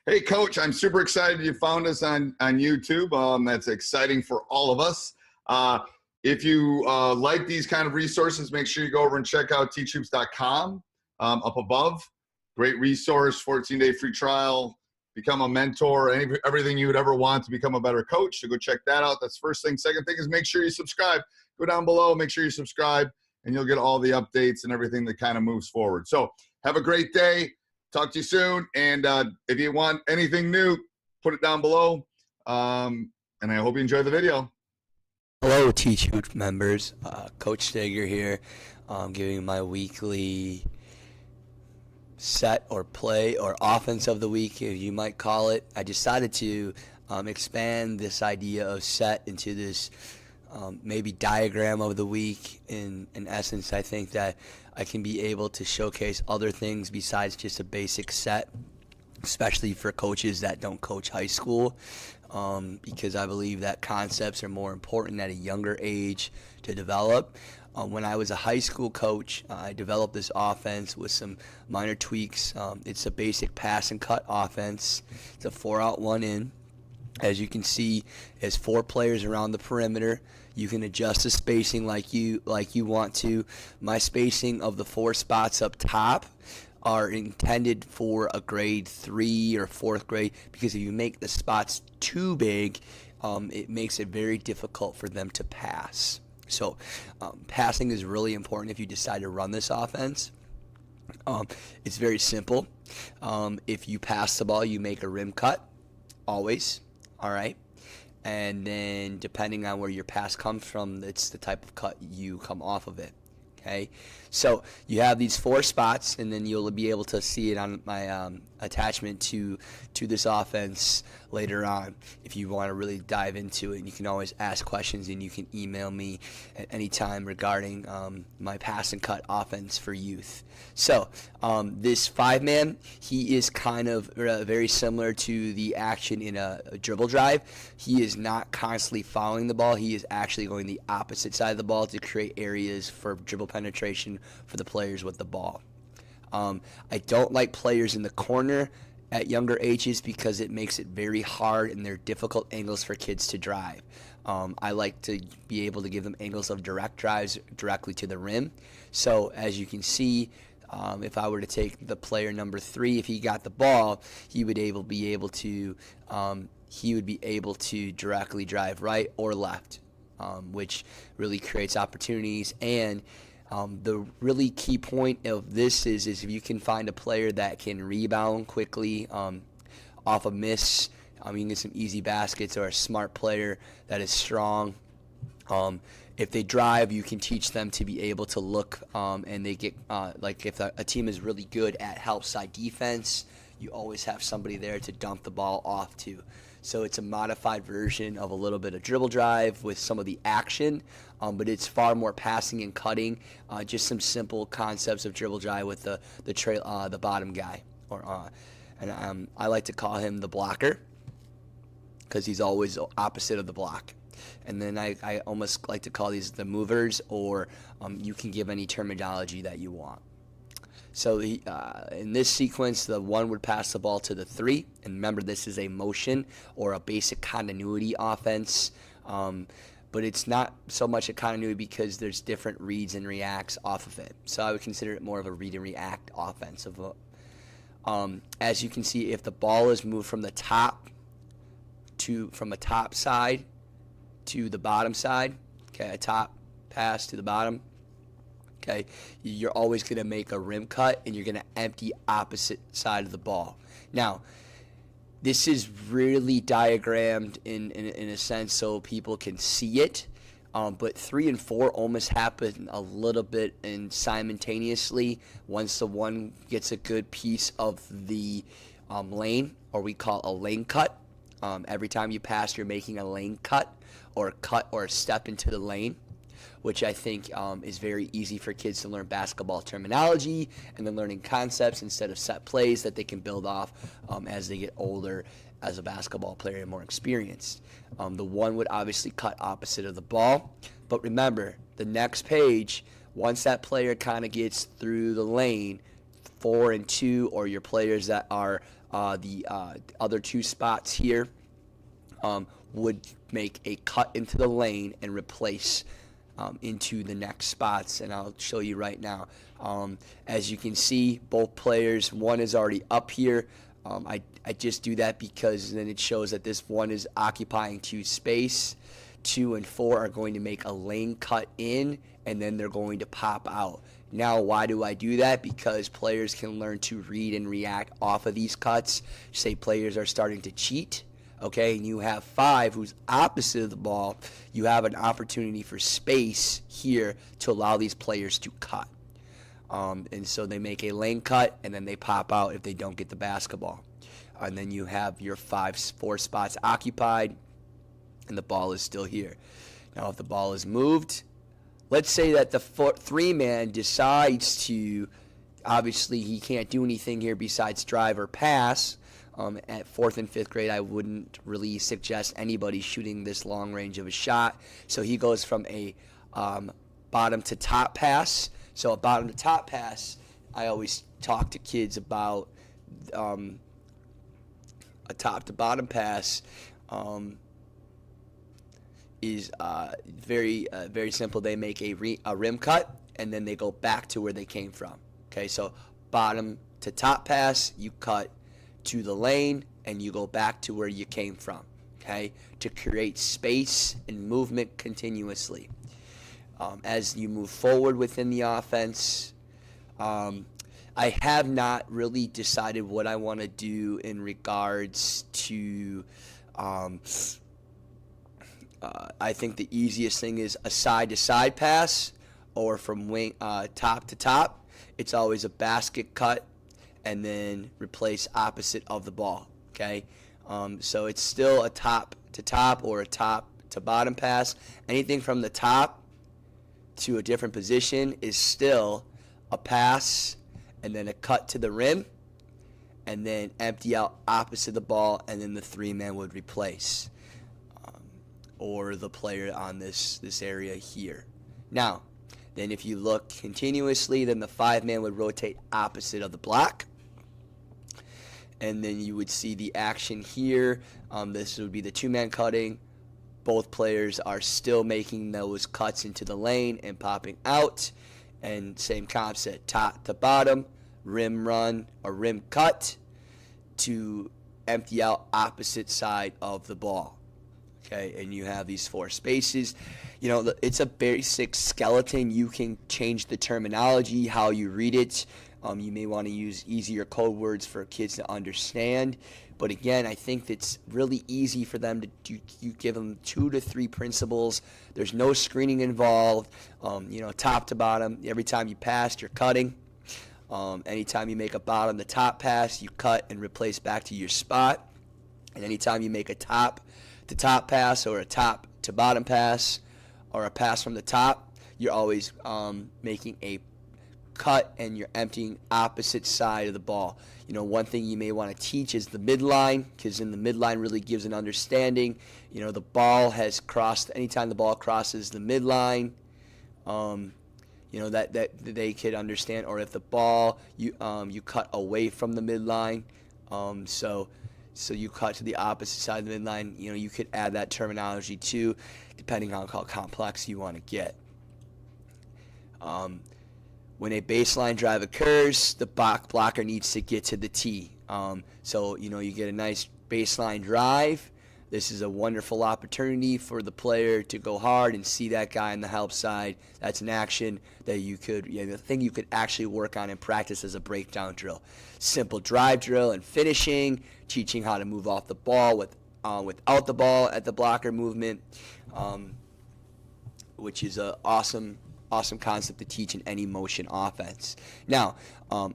Hey, Coach, I'm super excited you found us on YouTube. That's exciting for all of us. If you like these kind of resources, make sure you go over and check out teachhoops.com up above. Great resource, 14-day free trial, become a mentor, everything you would ever want to become a better coach. So go check that out. That's first thing. Second thing is make sure you subscribe. Go down below, make sure you subscribe, and you'll get all the updates and everything that kind of moves forward. So have a great day. Talk to you soon. And if you want anything new, put it down below. And I hope you enjoy the video. Hello, Teach Hoops members. Coach Steger here, giving my weekly set or play or offense of the week, if you might call it. I decided to expand this idea of set into this maybe diagram of the week. In essence, I think that I can be able to showcase other things besides just a basic set, especially for coaches that don't coach high school, because I believe that concepts are more important at a younger age to develop. When I was a high school coach, I developed this offense with some minor tweaks. It's a basic pass and cut offense. It's a 4-out, 1-in. As you can see, there's 4 players around the perimeter. You can adjust the spacing like you want to. My spacing of the 4 spots up top are intended for a grade 3 or 4th grade, because if you make the spots too big, it makes it very difficult for them to pass. So passing is really important if you decide to run this offense. It's very simple. If you pass the ball, you make a rim cut, always. All right, and then depending on where your pass comes from, it's the type of cut you come off of it. Okay, so you have these 4 spots, and then you'll be able to see it on my attachment to this offense later on if you want to really dive into it. And you can always ask questions, and you can email me at any time regarding my pass and cut offense for youth. So this 5-man, he is kind of very similar to the action in a dribble drive. He is not constantly following the ball. He is actually going the opposite side of the ball to create areas for dribble penetration for the players with the ball. I don't like players in the corner at younger ages because it makes it very hard, and they're difficult angles for kids to drive. I like to be able to give them angles of direct drives directly to the rim. So as you can see, if I were to take the player number 3, if he got the ball, he would be able to directly drive right or left, which really creates opportunities. And the really key point of this is if you can find a player that can rebound quickly off a miss, you can get some easy baskets, or a smart player that is strong. If they drive, you can teach them to be able to look, and they get like if a team is really good at help side defense, you always have somebody there to dump the ball off to. So it's a modified version of a little bit of dribble drive with some of the action, but it's far more passing and cutting. Just some simple concepts of dribble drive with the bottom guy, and I like to call him the blocker because he's always opposite of the block. And then I almost like to call these the movers, or you can give any terminology that you want. So in this sequence, the 1 would pass the ball to the 3. And remember, this is a motion or a basic continuity offense. But it's not so much a continuity because there's different reads and reacts off of it. So I would consider it more of a read and react offense. As you can see, if the ball is moved from the top side to the bottom side, okay, a top pass to the bottom, okay, you're always going to make a rim cut, and you're going to empty opposite side of the ball. Now, this is really diagrammed in a sense so people can see it, but 3 and 4 almost happen a little bit simultaneously once the 1 gets a good piece of the lane, or we call a lane cut. Every time you pass, you're making a lane cut or a step into the lane, which I think is very easy for kids to learn basketball terminology and then learning concepts instead of set plays that they can build off as they get older as a basketball player and more experienced. The 1 would obviously cut opposite of the ball, but remember, the next page, once that player kind of gets through the lane, 4 and 2, or your players that are The other two spots here would make a cut into the lane and replace into the next spots, and I'll show you right now. As you can see, both players, one is already up here. I just do that because then it shows that this one is occupying two space. 2 and 4 are going to make a lane cut in, and then they're going to pop out. Now, why do I do that? Because players can learn to read and react off of these cuts. Say players are starting to cheat, okay, and you have 5 who's opposite of the ball, you have an opportunity for space here to allow these players to cut. And so they make a lane cut, and then they pop out if they don't get the basketball. And then you have your 4 spots occupied, and the ball is still here. Now, if the ball is moved, let's say that the 3-man decides to, obviously he can't do anything here besides drive or pass. At 4th and 5th grade, I wouldn't really suggest anybody shooting this long range of a shot. So he goes from a bottom to top pass. So a bottom to top pass, I always talk to kids about a top to bottom pass. Is very simple. They make a rim cut, and then they go back to where they came from. Okay, so bottom to top pass, you cut to the lane, and you go back to where you came from. Okay, to create space and movement continuously. As you move forward within the offense, I have not really decided what I want to do in regards to. I think the easiest thing is a side-to-side pass, or from wing top to top. It's always a basket cut, and then replace opposite of the ball. Okay, so it's still a top to top or a top to bottom pass. Anything from the top to a different position is still a pass, and then a cut to the rim, and then empty out opposite the ball, and then the 3-man would replace. Or the player on this area here. Now, then if you look continuously, then the 5-man would rotate opposite of the block. And then you would see the action here. This would be the 2-man cutting. Both players are still making those cuts into the lane and popping out. And same concept, top to bottom, rim run or rim cut to empty out opposite side of the ball. Okay, and you have these 4 spaces. You know, it's a basic skeleton. You can change the terminology, how you read it. You may want to use easier code words for kids to understand. But again, I think it's really easy for them to do. You give them 2 to 3 principles. There's no screening involved. Top to bottom. Every time you pass, you're cutting. Anytime you make a bottom to top pass, you cut and replace back to your spot. And anytime you make a top to top pass or a top to bottom pass or a pass from the top, you're always making a cut and you're emptying opposite side of the ball. You know, one thing you may want to teach is the midline, because in the midline really gives an understanding. You know, the ball has crossed, anytime the ball crosses the midline, that they could understand. Or if the ball, you cut away from the midline, so you cut to the opposite side of the midline. You know, you could add that terminology too, depending on how complex you want to get. When a baseline drive occurs, the blocker needs to get to the tee. So, you get a nice baseline drive. This is a wonderful opportunity for the player to go hard and see that guy on the help side. That's an action that the thing you could actually work on and practice as a breakdown drill. Simple drive drill and finishing, teaching how to move off the ball without the ball at the blocker movement, which is an awesome concept to teach in any motion offense. Now,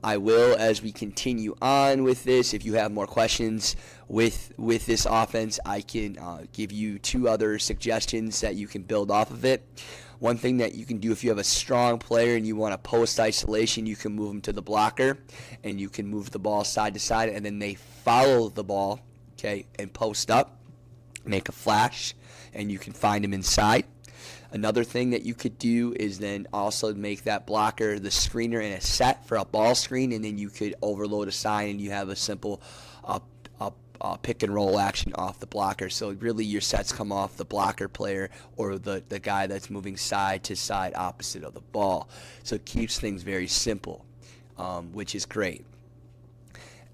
I will, as we continue on with this, if you have more questions with this offense, I can give you 2 other suggestions that you can build off of it. One thing that you can do, if you have a strong player and you want to post isolation, you can move them to the blocker, and you can move the ball side to side, and then they follow the ball, okay, and post up, make a flash, and you can find them inside. Another thing that you could do is then also make that blocker the screener in a set for a ball screen, and then you could overload a sign and you have a simple pick and roll action off the blocker. So really your sets come off the blocker player or the guy that's moving side to side opposite of the ball. So it keeps things very simple, which is great.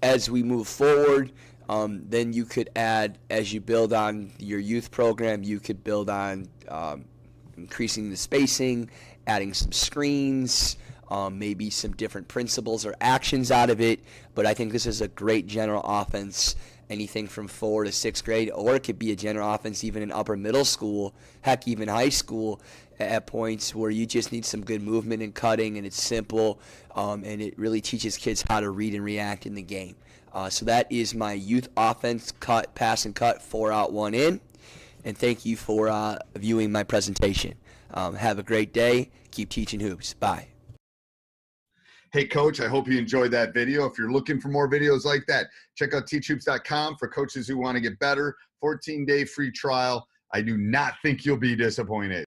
As we move forward, then you could add, as you build on your youth program, you could build on increasing the spacing, adding some screens, maybe some different principles or actions out of it. But I think this is a great general offense, anything from 4 to 6th grade, or it could be a general offense even in upper middle school, heck, even high school, at points where you just need some good movement and cutting, and it's simple, and it really teaches kids how to read and react in the game. So that is my youth offense, cut, pass, and cut, 4 out, 1 in. And thank you for viewing my presentation. Have a great day. Keep teaching hoops. Bye. Hey, Coach, I hope you enjoyed that video. If you're looking for more videos like that, check out teachhoops.com for coaches who want to get better. 14-day free trial. I do not think you'll be disappointed.